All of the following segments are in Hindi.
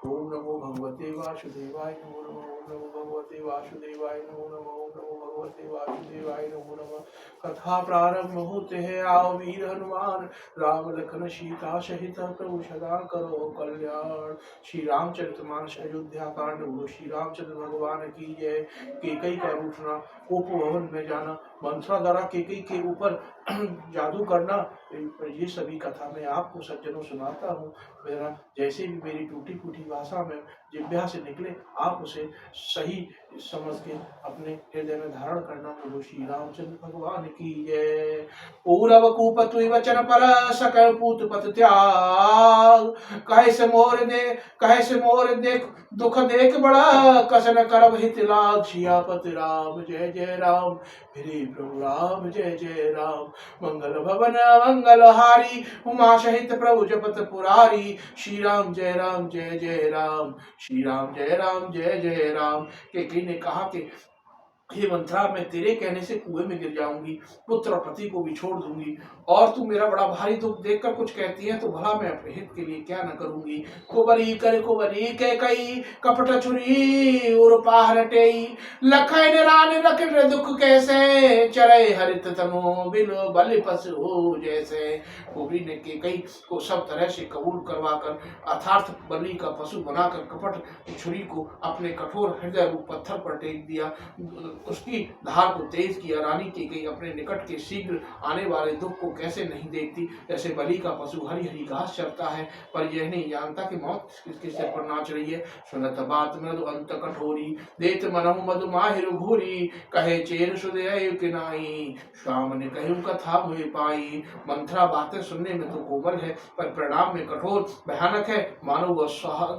ओम नमो भगवते वासुदेवाय नमो नमः। ओम नमो भगवते वासुदेवाय नमो नमः। ओम नमो भगवते वासुदेवाय नमो नमः। कथा प्रारंभ होते हैं, आओ वीर हनुमान, राम लखन सीता सहित प्रभु सदा करो कल्याण। श्री रामचरितमानस अयोध्या कांड। बोलो श्री रामचंद्र भगवान की जय। केकई का रूठना, उपवन में जाना, मंथरा द्वारा केकई के ऊपर जादू करना, ये सभी कथा मैं आपको सज्जनों सुनाता हूँ। मेरा जैसे भी मेरी टूटी फूटी भाषा में जिह्वा से निकले, आप उसे सही समझ के अपने हृदय में धारण करना। बोलो श्री रामचंद्र भगवान की जय। पूरब कुपतु वचन पर सकल पूत पत त्याग, कहे से मोर देख दुख देख बड़ा, कसन करब हित लाग। सियापति राम जय जय राम, मेरे प्रभु राम जय जय राम। मंगल भवन मंगल हारी, उमा सहित प्रभु जपत पुरारी। श्री राम जय जय राम, श्री राम जय जय राम। केकई ने कहा कि हे मंथरा, मैं तेरे कहने से कुएं में गिर जाऊंगी, पुत्र और पति को भी छोड़ दूंगी, और तू मेरा बड़ा भारी दुख देखकर कुछ कहती है, तो भला मैं अपने हित के लिए क्या न करूंगी। कुबरी के कई कपट छुरी उर पाहरटेई, लखन रान रख दुख कैसे, चले हरित तनु बिलो बलि पशु जैसे। कुबरी ने केकई को सब तरह से कबूल करवाकर अर्थात बलि का पशु बनाकर कपट छुरी को अपने कठोर हृदय रूप पत्थर पर टेक दिया, उसकी धार को तेज किया। रानी केकई अपने निकट के शीघ्र आने वाले दुख को कैसे नहीं देखती, जैसे बलि का पशु हरी हरी घास चरता है, पर यह नहीं जानता कि मौत किसके सिर पर नाच रही है। सुनत बात मृदु अंत कठोरी, देत मनहु मधु माहिर घूरी, कहे चेर सुदय किनाई, श्याम ने कहूं कथा हुए पाई। मंथरा बातें सुनने में तो कोमल है, पर परिणाम में कठोर भयानक है, मानो वह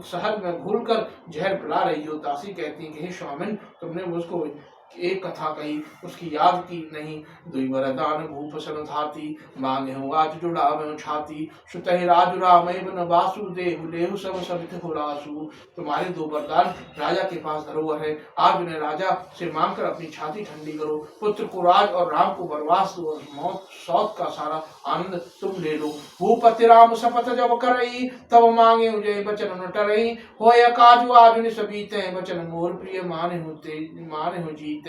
शहद में घुलकर जहर पिला रही हो। दासी कहती है कि हे स्वामिन, तुमने मुझको एक कथा कही, उसकी याद की नहीं। दुई वरदान भूप सन धाती, मांगे हूँ आज जुड़ा मैं छाती। सुतहि राजु राम बन वासुदेव, लेहु सब सबित हो रासु। तुम्हारे दो वरदान राजा के पास धरोहर है, आज उन्हें राजा से मांगकर अपनी छाती ठंडी करो। पुत्र को राज और राम को वनवास दो, मौत सौत का सारा आनंद तुम ले लो। भूपति राम शपथ जब करई, तब मांगे मुझे बचन न टरई। होय काजु आज सबीते, वचन मोर प्रिय माने हो जीते।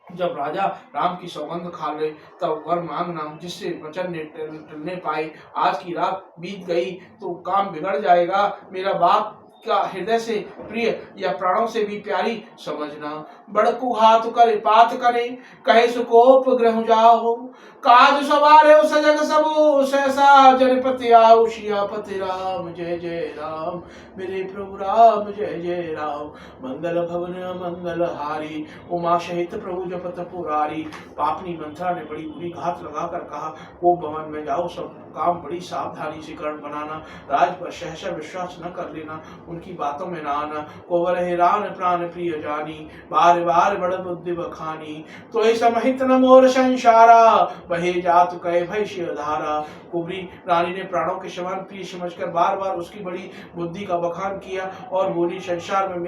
जब राजा राम की सौगंध खा ले, तब वर मांगना जिससे वचन टलने पाए। आज की रात बीत गई तो काम बिगड़ जाएगा। मेरा बाप का हृदय से प्रिय या प्राणों से भी प्यारी समझना। बड़कू हाथ करे पात करे, कहे सुकोप ग्रह जाओ। काज सवारे सजग सबो, सहसा जनपति आओ। सियापति राम जय जय राम, मेरे प्रभु राम जय जय राम। मंगल भवन मंगल हारी, उमा सहित प्रभु जपत पुरारी। पापनी मंथरा ने बड़ी बुरी घात लगाकर कहा, वो भवन में जाओ, सब काम बड़ी सावधानी से कर बनाना, राज पर सहसा विश्वास न कर लेना, उनकी बातों में न आना। कोवर हैरान प्राण प्रिय जानी, बार बार बड़ बुद्धि बखानी। तो ऐसा महित न मोर संसारा, वहे जात कहे भय शिव धारा। कुबरी रानी ने प्राणों के समान प्रिय समझकर बार बार उसकी बड़ी बुद्धि का बखान किया और बोली, संसार में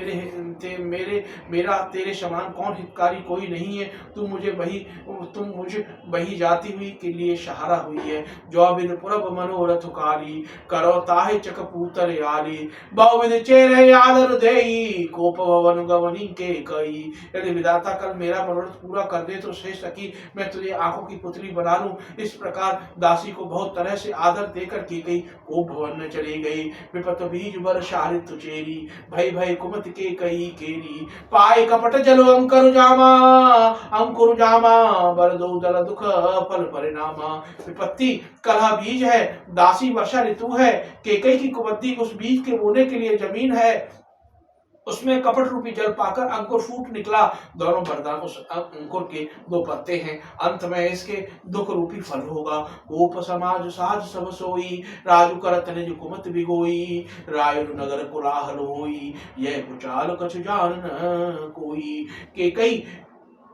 मेरा तेरे समान कौन हितकारी कोई नहीं है। तुम मुझे बही जाती हुई के लिए सहारा हुई है। जो विद पुरब मनोरथ कारी, करो ताहे चकपूतर आली। बहुविध चेहरे आदर देई, कोप भवन गवनी के कई। यदि विधाता कल मेरा मनोरथ पूरा कर दे तो शेष सकी मैं तुझे आंखों की पुतली बना लूं। इस प्रकार दासी को बहुत तरह से आदर देकर की गई। कोप भवन में चली गई, विपत बीज वर्षारित चेरी। भय भय कुमत के कई केरी, पाए कपट जलो अंकुर जामा। बर दो दल दुख फल परिणामा। विपत्ति कलह बीज है, दासी वर्षा ऋतु है, केकई की कुबद्दी उस बीज के बोने के लिए जमीन है। उसमें कपट रूपी जल पाकर अंकुर फूट निकला। दोनों वरदान उस अंकुर के दो पत्ते हैं, अंत में इसके दुख रूपी फल होगा। कोप समाज साज सब सोई, राजू करत निज कुमत बिगोई। रायुर नगर कोलाहल होई, यह कुचाल कछु जान न कोई। केकई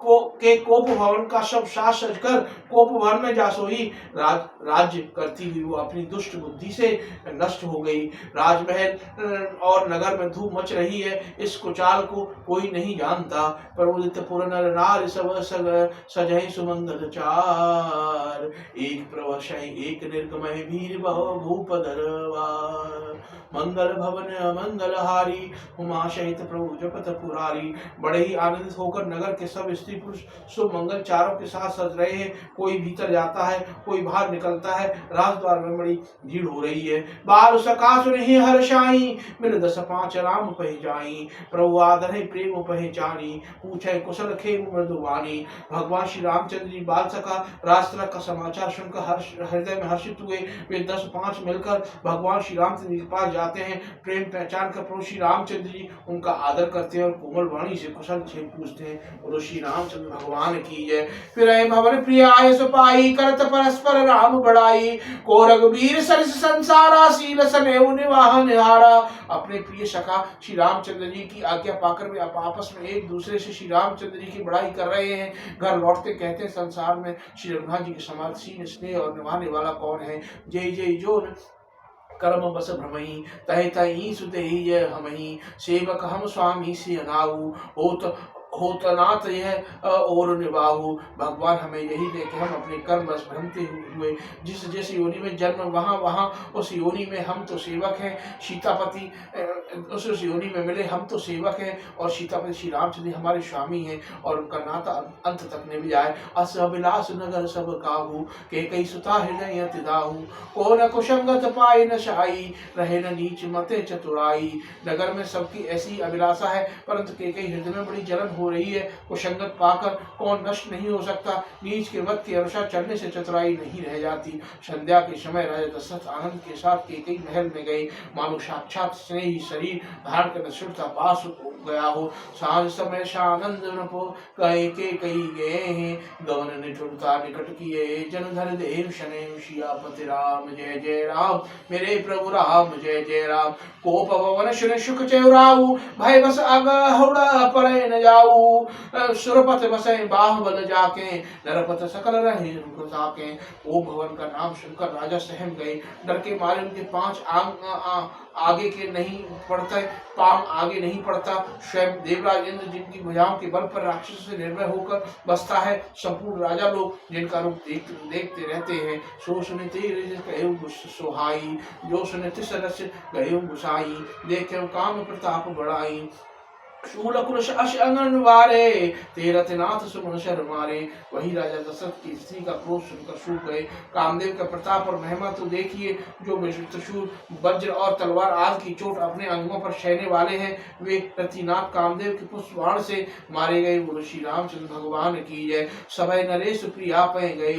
के कोप भवन का सब साज सजकर कोप भवन में जा सोई। राज्य करती हुई वो अपनी दुष्ट बुद्धि से नष्ट हो गई। राजमहल और नगर में धूम मच रही है, इस कुचाल को कोई नहीं जानता। प्रबोधित पुर नर नार सब सजहि सुमंगल चार, एक प्रवशहि एक निर्गमय वीर भूप दरबार। मंगल भवन मंगल हारी, उमा सहित प्रभु जपत पुरारी। बड़े ही आनंदित होकर नगर के सब स्त्री पुरुष शुभ मंगल चारों के साथ सज रहे हैं। कोई भीतर जाता है, कोई बाहर निकलता है। राजद्वार में बड़ी भीड़ हो रही है। बाल सका सुनहि हर्षाई, मिल दस पांच राम पह जाई। प्रभु आदर है प्रेम पहचानी, पूछे कुशल खेम मृदुवानी। भगवान श्री रामचंद्र जी बाल सका राजतिलक का समाचार सुनकर हृदय में हर्षित हुए। वे 10-5 मिलकर भगवान श्री रामचंद्र जी के पास जाते हैं। प्रेम पहचान कर प्रभु श्री रामचंद्र जी उनका आदर करते हैं और कोमल वाणी से कुशल क्षेम पूछते हैं। बोलो श्री रामचंद्र भगवान की जय। फिर भवन प्रिय आय सुपाई, करत परस्पर राम बड़ाई। को रघुबीर सरिस संसारा, शील सनेऊ निवाह निहारा। अपने प्रिय सखा श्री रामचंद्र जी की आज्ञा पाकर वे आपस में एक दूसरे से श्री रामचंद्र जी की बड़ाई कर रहे हैं। घर लौटते कहते हैं, संसार में श्री रघुनाथ जी के समान सीन स्नेह और निभाने वाला कौन है। जय जय जोन कर्म बस भ्रमही, तह तही सुतेही जय हमही। सेवक हम स्वामी से अनाऊ, होत नाथ यह और निभाऊ। भगवान हमें यही दे कि हम अपने कर्म बस भ्रमते हुए जिस जिस योनि में जन्म वहाँ वहाँ उस योनि में हम तो सेवक हैं। सीतापति उस योनि में मिले, हम तो सेवक हैं और सीतापति श्री रामचंद्र हमारे स्वामी हैं और उनका नाता अंत तक निभ जाए। अस अभिलाष नगर सब काहू, के कई सुता हृदय अति दाहू। को न कुसंगत पाए न शाई, रहे न नीच मते चतुराई। नगर में सबकी ऐसी अभिलाषा है, परंतु के कई हृदय में बड़ी जलन हो रही है। कुसंगत पाकर कौन नष्ट नहीं हो सकता। नीच के वक्त के अनुसार चलने से चतुराई नहीं रह जाती। संध्या के समय राजा दशरथ आनंद के साथ केकई महल में गए। मानो साक्षात स्नेही शरीर धारण कर शुद्धता पास गया हो। सांझ समय सानंद नपो कहे के कई गए हैं। गवन निठुरता निकट किए, जन धर देव शने। सियापति राम जय जय राम, मेरे प्रभु राम जय जय राम। कोप पवन सुन सुख चेउराऊ, भय बस अगहुड़ा परे न जाऊ। सुरपत बसे बाहुबल जाके, नरपत सकल रहे रुक साके। ओ भवन का नाम सुनकर राजा सहम गए। डर के मारे उनके पांच आगे के नहीं पड़ता, पांव आगे नहीं पड़ता। स्वयं देवराज इंद्र जिनकी भुजाओं के बल पर राक्षस से निर्भय होकर बसता है। संपूर्ण राजा लोग जिनका रूप देखते रहते हैं। सो सुनते गए सोहाई, जो सुनते सदस्य गए गुसाई। देखे काम प्रताप बढ़ाई, शूल कुलश अश अंगन वारे। तेरथ नाथ सुमन शर मारे। वही राजा दशरथ की स्त्री का क्रोध सुनकर सूख गए। कामदेव का प्रताप और महिमा तो देखिए, जो त्रिशूल वज्र और तलवार आदि की चोट अपने अंगों पर सहने वाले हैं, वे रतिनाथ कामदेव के पुष्प बाण से मारे गए। बोलो श्री रामचंद्र भगवान की जय। सभय नरेश प्रिया पै गए,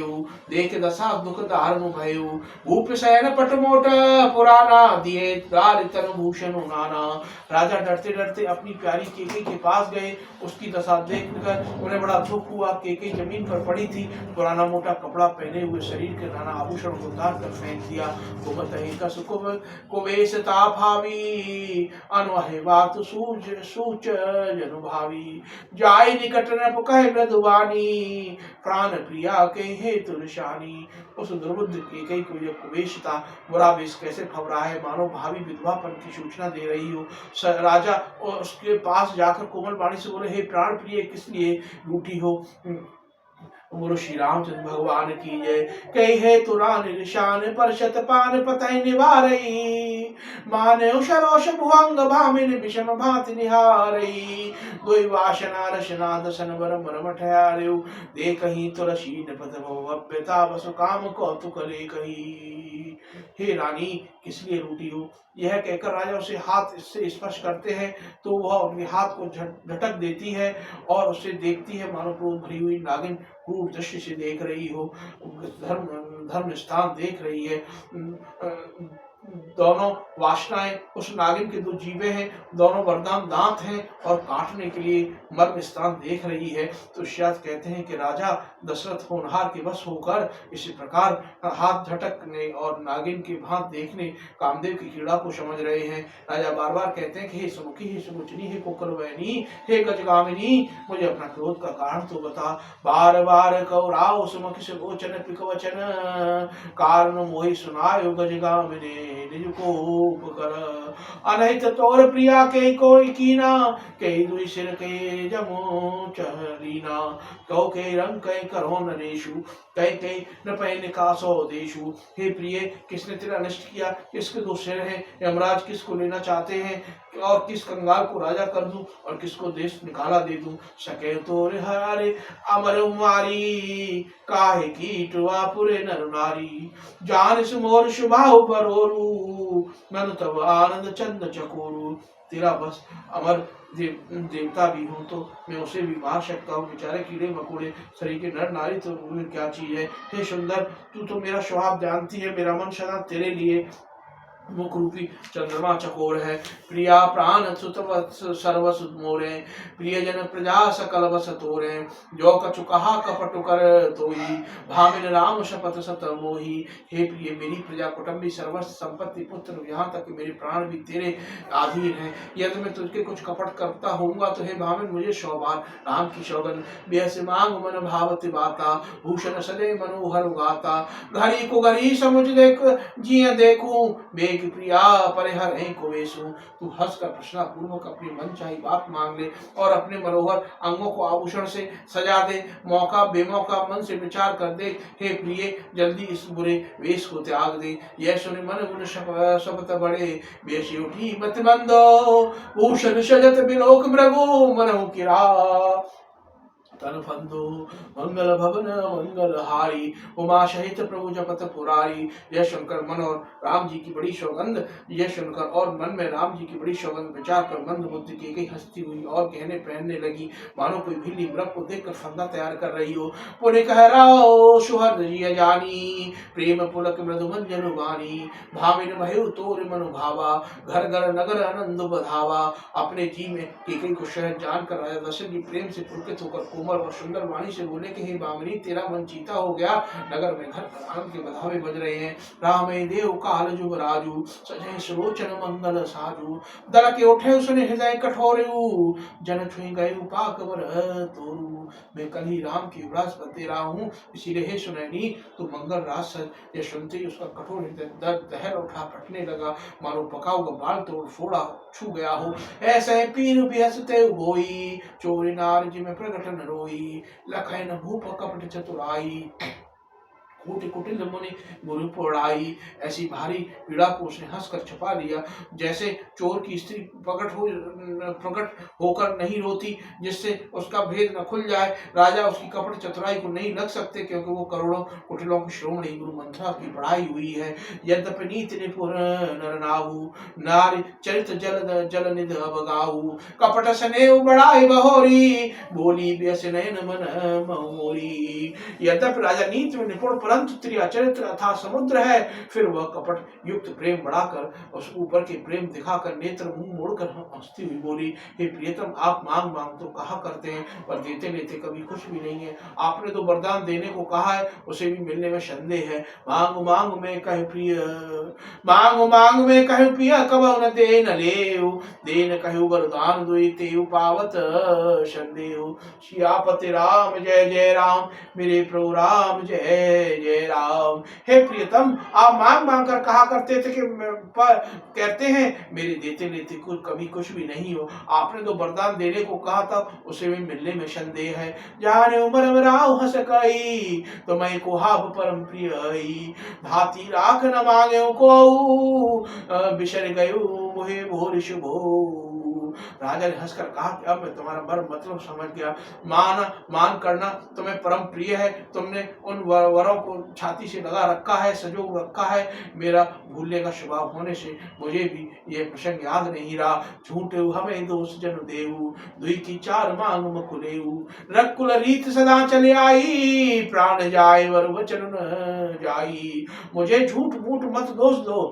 देख दशा दुख दारुण भयो। भूप शयन पट मोट पुराना, दिए दार तन भूषण नाना। राजा डरते डरते अपनी प्यारी केकई के पास गए। उसकी दशा देखकर उन्हें बड़ा दुख हुआ। केकई जमीन पर पड़ी थी, पुराना मोटा कपड़ा पहने हुए शरीर के नाना आभूषण को उतार कर फेंक दिया। कुबेशता भावी, अनवहे बात सूच जनु भावी। जाय निकट न कहे मृदुवानी, प्राण प्रिया के हेतु निशानी। उस दुर्बुद्ध केकई को यह कुबेशता बुरा वेश कैसे खब रहा है, मानो भावी विधवापन की सूचना दे रही हो। राजा उसके पास जाकर कोमल वाणी से बोले, हे प्राण प्रिय, किस लिए रूठी हो। बोलो श्री रामचंद्र भगवान की जय। कई है तुरान निशान, पर शतपान पतय निवारई। माने शरोष भुअंग भामिन विषम भाति निहारई। दोई वासना रसना दसन वर मन मठयारेउ। दे कहीं तुलसी निपत भव्यता, बस काम कौतुक ले कही। हे रानी, किस लिए रूठी हो। यह कहकर राजा उसे हाथ से स्पर्श करते हैं तो वह उनके हाथ को झटक देती है और उसे देखती है मानो क्रोध भरी हुई नागिन क्रूर दृष्टि से देख रही हो। धर्म स्थान देख रही है। दोनों वासनाएं उस नागिन के दो जीवे हैं, दोनों वरदान दांत हैं और काटने के लिए मर्म स्थान देख रही है। तो श्यास कहते हैं कि राजा दशरथ होनहार के बस होकर इसी प्रकार हाथ झटकने और नागिन के भांत देखने कामदेव की क्रीड़ा को समझ रहे हैं। राजा बार बार कहते हैं कि हे सुमुखी, हे सुमुचनी, हे कोकलवैनी, हे गजगामिनी, मुझे अपना क्रोध का कारण तो बता। बार बार कौराव सुमुखी सुलोचन पिकवचन, कारण मोहि सुनायो गजगामिनी निज को कर। अनहित तोर प्रिया के कोई कीना, के दुई सिर के जमो चलीना। कहो के रंग कई करो नरेशु, कई कई न पै निकासो देशु। हे प्रिय, किसने तेरा अनिष्ट किया? किसके दो सिर हैं? यमराज किसको लेना चाहते हैं? और किस कंगाल को राजा कर दूं और किसको देश निकाला दे दूं? सके तो हरे अमर उमारी, काहे कीटवा पुरे नर नारी। जान मोर शुभाव परोरू, मन तब आनंद चंद चकोरू। तेरा बस अमर देवता भी हूँ तो मैं उसे भी मार सकता हूँ। बेचारे कीड़े मकोड़े शरीर के नर नारी तो क्या चीज है। हे सुंदर, तू तो मेरा स्वभाव जानती है, मेरा मन सदा तेरे लिए मुख रूपी चंद्रमा चकोर है। प्रिया प्राण सुत सर्व सुत मोरे, प्रियजन प्रजा सकल बस तोरे। जो कछु कहा कपट कर तोही, भामिन राम शपथ सत मोही। हे प्रिय, मेरी प्रजा कुटुंबी सर्वस्व संपत्ति पुत्र यहाँ तक कि मेरे प्राण भी तेरे अधीन है। यदि मैं तुझके कुछ कपट करता होऊंगा तो हे भामिन मुझे शोभान राम की सौगन। बेहस मांग मन भावती बाता, भूषण सदे मनोहर गाता। घड़ी को घड़ी समझ देख जिये देखूं, बेग प्रिया परिहर है कुवेशु। तू हंसकर प्रश्न पूर्वक अपनी मनचाही बात मांग ले और अपने मनोहर अंगों को आभूषण से सजा दे। मौका बेमौका मन से विचार कर दे। हे प्रिय, जल्दी इस बुरे वेश को त्याग दे। यह सुने मन गुण शपथ बड़े, बेशी उठी मत बंदो। भूषण सजत बिलोक मृगु मनहु किरा, तन फंदो मंगल भवन मंगल हारी। उमा सहित प्रभु जपत पुरारी। यह सुनकर मन और राम जी की बड़ी सौगंध, यह सुनकर और मन में राम जी की बड़ी सौगंध विचार कर मंद बुद्धि की गई हंसती हुई और कहने पहनने लगी, मानो कोई भीली मृग को देखकर फंदा तैयार कर रही हो। पुण्य कह रहो सुहृद जिय जानी, प्रेम पुलक मृदु मंजन वाणी। भामिन भयो तोर मनु भावा, घर घर नगर आनंद बधावा। अपने जी में केकई को शहर जानकर राजा दशरथ जी प्रेम से पुलकित होकर कोमल और सुंदर वाणी से बोले कि हे बामनी, तेरा मन चीता हो गया। नगर में घर आनंद के बधावे बज रहे हैं। राम देव काल जुग राजू, सजय सुलोचन मंगल साजू। दल के उठे उसने हृदय कठोरू, जन छुई गए पाक बर तोरू। मैं कल ही राम की बृहस्पति रहा हूँ, इसीलिए हे सुनैनी तू मंगल रास। यह सुनते ही उसका कठोर हृदय दर्द दहर उठा फटने लगा, मानो पका हुआ बाल तोड़ फोड़ा छू गया हो। ऐसे पीर बिहसते बोई, चोरी नार जी में प्रगटन रोई। लखन भूप कपट चतुराई, कोटि कुटिल मुनि गुरु पढ़ाई। ऐसी भारी पीड़ा को उसने हंसकर छुपा लिया, जैसे चोर की स्त्री प्रकट होकर नहीं रोती जिससे उसका भेद न खुल जाए। राजा उसकी कपट चतुराई को नहीं लग सकते, क्योंकि वो करोड़ों कुटिलों की श्रोमणी गुरु मंत्रा की पढ़ाई हुई है। यद्यपि नीति निपुर नर नाहु, नारी चरित जल जल निध बगाऊ। कपट स्नेह बढ़ाई बहोरी, बोली व्यस नयन मन मोरी। यद्यपि राजा नीति में निपुण परंतु त्रिया चरित्र अथा समुद्र है, फिर वह कपट युक्त प्रेम बढ़ाकर उस ऊपर के प्रेम दिखाकर नेत्र मुंह मोड़कर हंसती हुई बोली, हे प्रियतम, आप मांग मांग तो कहा करते हैं पर देते लेते कभी कुछ भी नहीं है। आपने तो वरदान देने को कहा है, उसे भी मिलने में संदेह है। मांग मांग में कहे प्रिय, मांग मांग में कहे प्रिय, कब न दे न लेऊ। देन कहु वरदान दुई तेउ पावत संदेह। सियापति राम जय जय राम, मेरे प्रभु राम जय जय राम। हे प्रियतम, आप मांग मांग कर कहा करते थे कि पर कहते हैं मेरे देते लेते कुछ कभी कुछ भी नहीं हो। आपने तो वरदान देने को कहा था, उसे भी मिलने में संदेह है। जाने उमर राव हंस कई, तो मैं को हाव परम प्रिय भाती राख न मांगे को, बिसर गयो मोहे भोर शुभो। राजा ने हंसकर कहा कि अब मैं तुम्हारा वर मतलब समझ गया। मान करना तुम्हें परम प्रिय है। तुमने उन वरों को छाती से लगा रखा है, सजो रखा है। मेरा भूलने का स्वभाव होने से मुझे भी ये प्रसंग याद नहीं रहा। झूठे हमें दोष जन देऊ, दुई की चार मांग मकुलेऊ। रकुल रीत सदा चले आई, प्राण जाए वर वचन न जाई। मुझे झूठ मूठ मत दोष दो,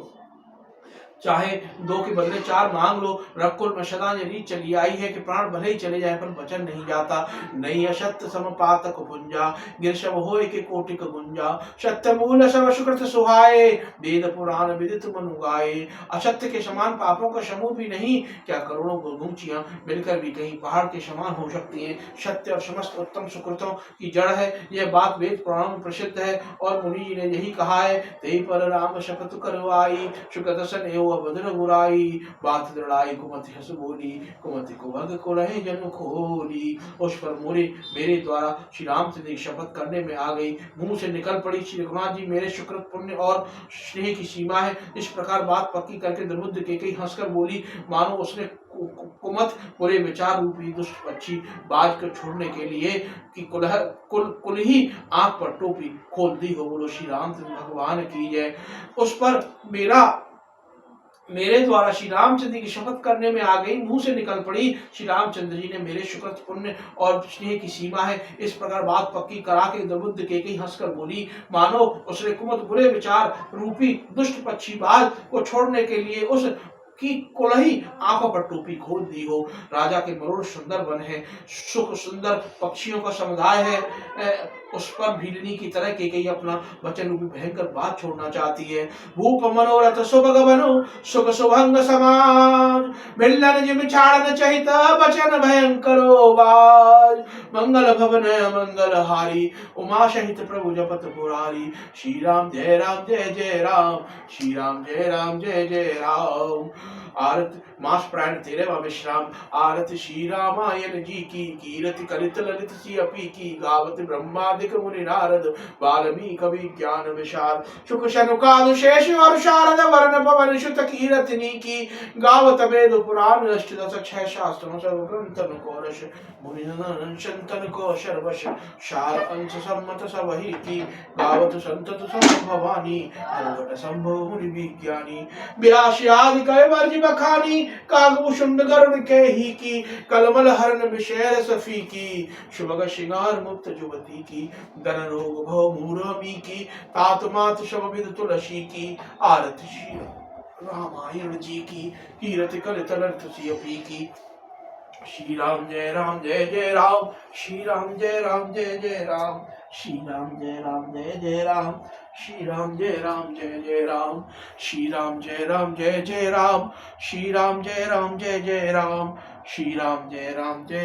चाहे 2 के बदले 4 मांग लो। रकुल में सदा यदि चली आई है कि प्राण भले ही चले जाए पर वचन नहीं जाता। नहीं अशक्त समपातक भुंजा, गिरशव होय के कोटिक गुंजा। सत्य मूल सब सुकृत सुहाए, वेद पुराण विदित मनु गाए। असत्य के समान पापों का समूह भी नहीं, क्या करोड़ों गुंचियां मिलकर भी कहीं पहाड़ के समान हो सकती हैं। सत्य और समस्त उत्तम सुकृतों की जड़ है, यह बात वेद पुराणों में प्रसिद्ध है और मुनि जी ने यही कहा है। तेई पर राम शपथ करवाई, सुकृत सन एवं बदन बुराई। बात दृढ़ाई कुमति हस बोली, कुमति को भग को रहे जन्म खोली। उस पर मेरे द्वारा श्री रामचंद्र की शपथ करने में आ गई, मुंह से निकल पड़ी। श्री रघुनाथ जी मेरे सुकृत पुण्य और स्नेह की सीमा है। इस प्रकार बात पक्की करके दुर्बुद्ध केकई हंसकर बोली, मानो उसने कुमत पूरे विचार रूपी दुष्ट पक्षी बाज को छोड़ने के लिए कि कुल ही आंख पर टोपी खोल दी हो। बोलो श्री रामचंद्र भगवान की जय। उस पर मेरे द्वारा श्री रामचंद्र की शपथ करने में आ गई, मुंह से निकल पड़ी। श्री रामचंद्र जी ने मेरे सुकृत पुण्य और स्नेह की सीमा है। इस प्रकार बात पक्की करा के दुर्बुद्ध केकई हंसकर बोली, मानो उसने कुमत बुरे विचार रूपी दुष्ट पक्षी बाज को छोड़ने के लिए उस की कुलही आंखों पर टोपी खोल दी हो। राजा के मरुड़ सुंदर वन है, सुख सुंदर पक्षियों का समुदाय है। उस पर भीलनी की तरह केकई अपना वचन रूपी भयंकर बात छोड़ना चाहती है। भूप मनोरथ सुभग बनो, सुख सुभंग समाज। मिलन जिम छाड़न चहित वचन भयंकरो बाज। मंगल भवन मंगल हारी, उमा सहित प्रभु जपत पुरारी। श्री राम जय राम जय जय राम, श्री राम जय राम जय जय राम। आरत मास प्राण 13वां विश्राम। आरत श्री रामायण जी की, कीरति कलित ललित सी अपी की। गावत ब्रह्मादिक मुनि नारद, वाल्मीकि विज्ञान विशाल। शुक शनुकादु शेष और शारद, वर्ण पवन सुत कीरतिनी की। गावत वेद पुराण अष्टदश छह शास्त्रों सर्व ग्रंथन कोरश। मुनि संतन को शर्वश, सार अंश सम्मत सब ही की। गावत संतत सब भवानी, अलवट संभव मुनि विज्ञानी। व्यास आदि कय वर्ज बखानी, कागभूषुंड गरुड़ के ही की। कलमल हरण विषय सफी की, शुभग श्रृंगार मुक्त जुवती की। दन रोग भव मूरमी की, तात मात शव विद तुलसी की। आरती श्री रामायण जी की, कीरति कलित ललित सी अपी की। श्री राम जय जय राम, श्री राम जय जय राम, श्री राम जय जय राम, श्री राम जय जय राम, श्री राम जय जय राम, श्री राम जय जय राम, श्री राम जय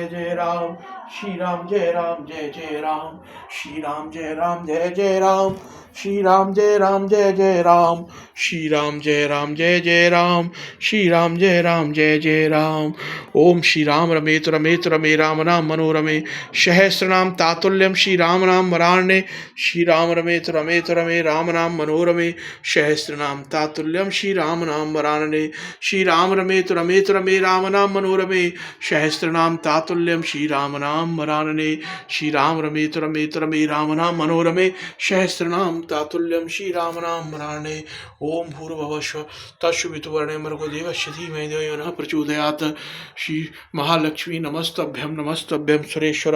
जय राम, श्री राम जय जय राम, श्री राम जय जय राम, श्री राम जय जय राम, श्री राम जय जय राम, श्री राम जय जय राम। ओम श्री राम रमेत रमेत रमे राम नाम मनोरमे, सहस्रनाम तातुल्यम श्री राम नाम वराण्ये। श्री राम रमेत रमेत रमे राम नाम मनोरमे, सहस्रनाम तातुल्यम श्री राम नाम वराण्ये। श्री राम रमेत रमे राम नाम मनोरमे, सहस्रनाम तातुल्यम श्री राम नाम वराण्ये। श्री राम रमेत रमे राम नाम मनोरमे, सहस्रनाम तातुल्यम श्री राम नाम वराण्ये। ओम भूर्भुवः स्वः तत्सवितुर्वरेण्यं भर्गो देवस्य धीमहि धियो यो नः प्रचोदयात्। श्री महालक्ष्मी नमस्तभ्यं नमस्तभ्यं, सुरेश्वर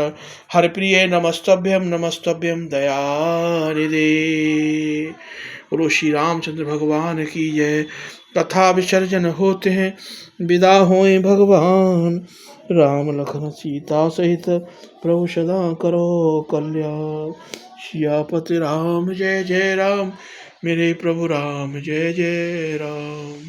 हरिप्रिय नमस्तभ्यं नमस्तभ्यं, दयानिधे। बोलो श्री रामचंद्र भगवान की जय। कथा विसर्जन होते हैं, विदा होए भगवान। राम लखन सीता सहित प्रभु सदा करो कल्याण। सियापति राम जय जय राम, मेरे प्रभु राम जय जय राम।